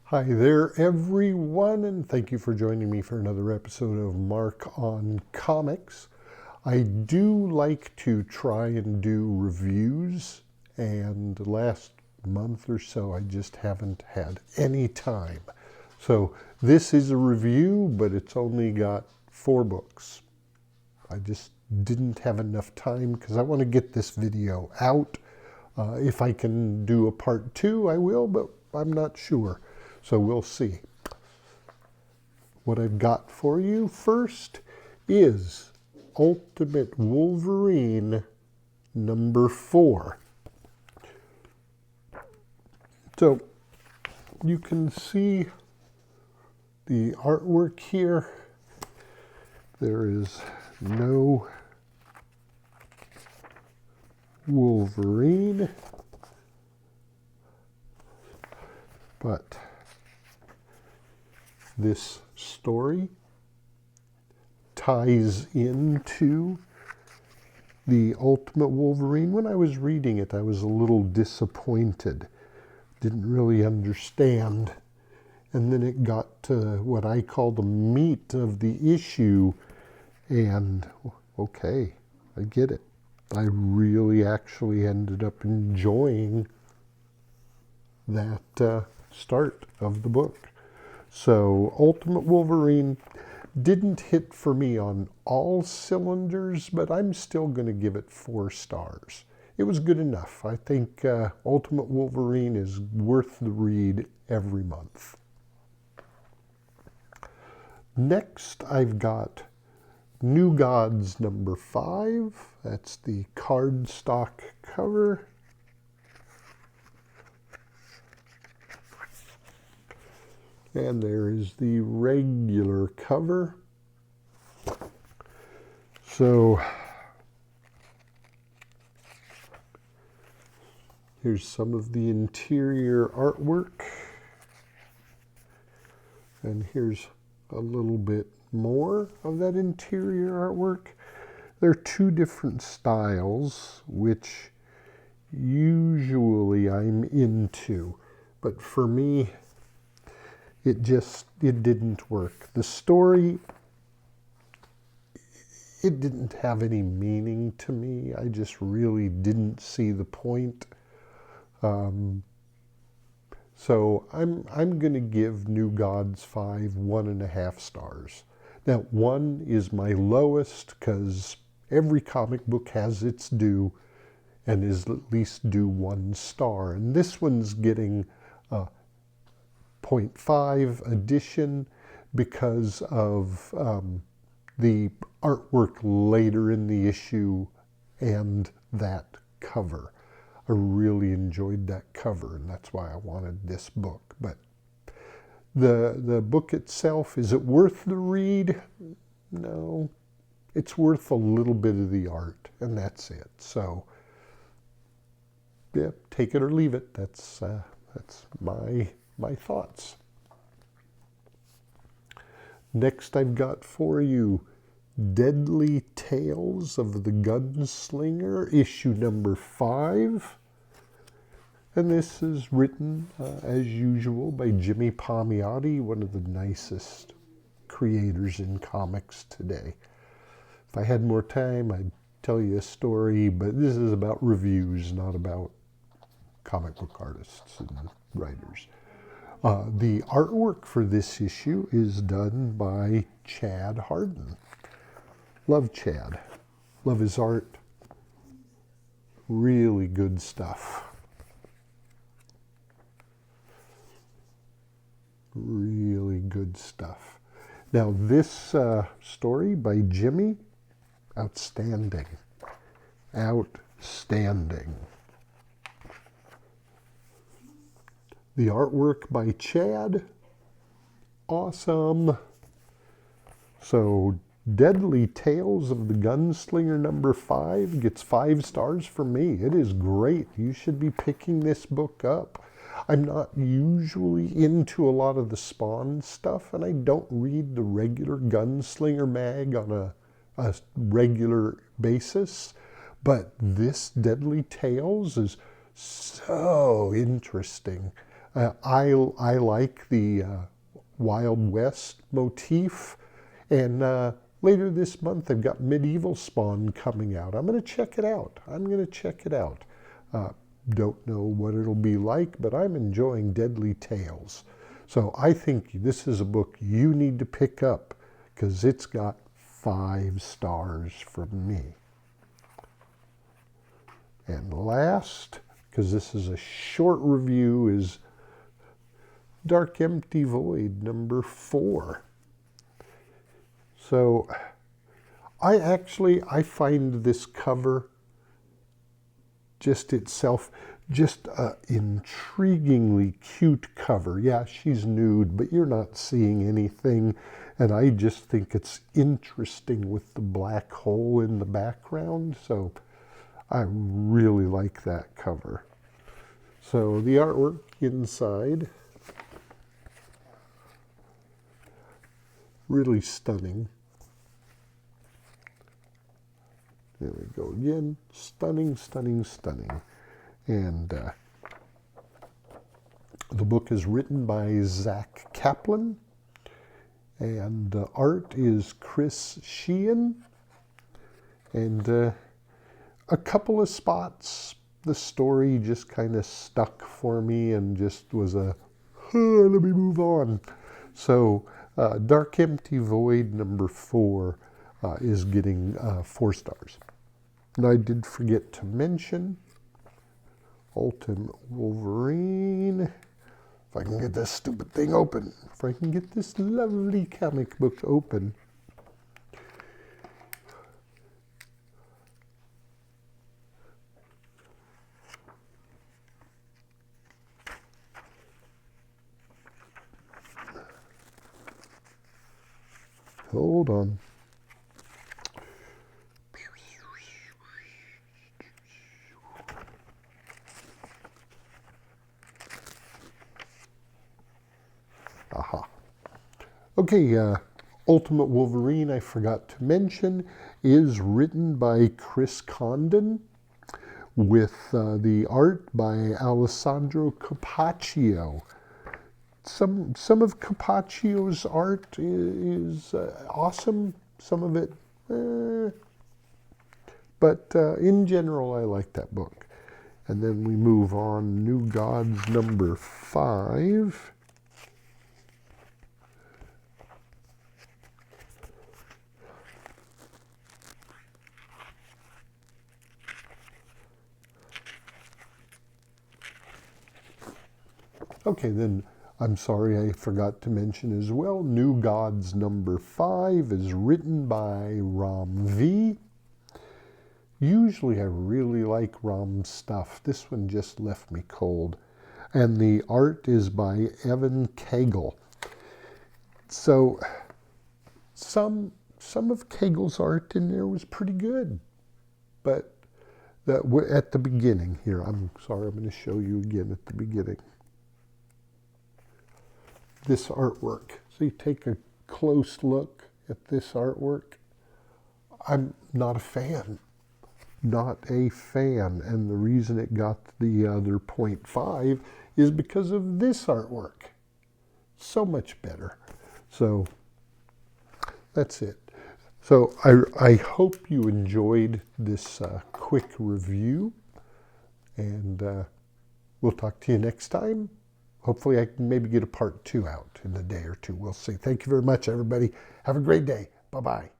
Hi there, everyone, and thank you for joining me for another episode of Mark on Comics. I do like to try and do reviews, and last month or so I just haven't had any time. So this is a review, but it's only got 4 books. I just didn't have enough time because I want to get this video out. If I can do a part 2, I will, but I'm not sure. So we'll see. What I've got for you first is Ultimate Wolverine number 4. So you can see the artwork here. There is no Wolverine, but this story ties into the Ultimate Wolverine. When I was reading it, I was a little disappointed. Didn't really understand. And then it got to what I call the meat of the issue, and okay, I get it. I really actually ended up enjoying that start of the book. So Ultimate Wolverine didn't hit for me on all cylinders, but I'm still going to give it 4 stars. It was good enough. I think Ultimate Wolverine is worth the read every month. Next, I've got New Gods number 5. That's the cardstock cover. And there is the regular cover. So here's some of the interior artwork. And here's a little bit more of that interior artwork. There are 2 different styles, which usually I'm into. But for me, it didn't work. The story, it didn't have any meaning to me. I just really didn't see the point. So I'm going to give New Gods 5 1.5 stars. Now 1 is my lowest because every comic book has its due and is at least due 1 star. And this one's getting 0.5 addition because of the artwork later in the issue and that cover. I really enjoyed that cover, and that's why I wanted this book. But the book itself, is it worth the read? No. It's worth a little bit of the art, and that's it. So, yeah, take it or leave it. That's my thoughts. Next, I've got for you Deadly Tales of the Gunslinger, issue number 5. And this is written, as usual, by Jimmy Palmiotti, one of the nicest creators in comics today. If I had more time, I'd tell you a story, but this is about reviews, not about comic book artists and writers. The artwork for this issue is done by Chad Hardin. Love Chad. Love his art. Really good stuff. Really good stuff. Now this story by Jimmy, outstanding. Outstanding. The artwork by Chad, awesome. So Deadly Tales of the Gunslinger number 5 gets 5 stars from me. It is great. You should be picking this book up. I'm not usually into a lot of the Spawn stuff, and I don't read the regular Gunslinger mag on a regular basis. But this Deadly Tales is so interesting. I like the Wild West motif, and later this month they've got Medieval Spawn coming out. I'm going to check it out. Don't know what it'll be like, but I'm enjoying Deadly Tales. So I think this is a book you need to pick up because it's got 5 stars from me. And last, because this is a short review, is Dark Empty Void number 4. So I find this cover just itself just an intriguingly cute cover. Yeah, she's nude, but you're not seeing anything. And I just think it's interesting with the black hole in the background. So I really like that cover. So the artwork inside, really stunning. There we go again. Stunning, stunning, stunning. And the book is written by Zach Kaplan. And the art is Chris Sheehan. And a couple of spots, the story just kind of stuck for me and just was let me move on. So Dark Empty Void number 4 is getting 4 stars. And I did forget to mention Ultimate Wolverine. If I can get this stupid thing open. If I can get this lovely comic book open. Hold on. Aha. Okay, Ultimate Wolverine, I forgot to mention, is written by Chris Condon with the art by Alessandro Capaccio. Some of Capaccio's art is awesome, some of it, but in general, I like that book. And then we move on, New Gods number 5. Okay, then I'm sorry I forgot to mention as well, New Gods number 5 is written by Ram V. Usually I really like Ram's stuff. This one just left me cold. And the art is by Evan Cagle. So some of Cagle's art in there was pretty good. But at the beginning here, I'm sorry, I'm going to show you again at the beginning. This artwork. So you take a close look at this artwork. I'm not a fan. Not a fan. And the reason it got the other 0.5 is because of this artwork. So much better. So that's it. So I hope you enjoyed this quick review. And we'll talk to you next time. Hopefully I can maybe get a part 2 out in a day or two. We'll see. Thank you very much, everybody. Have a great day. Bye-bye.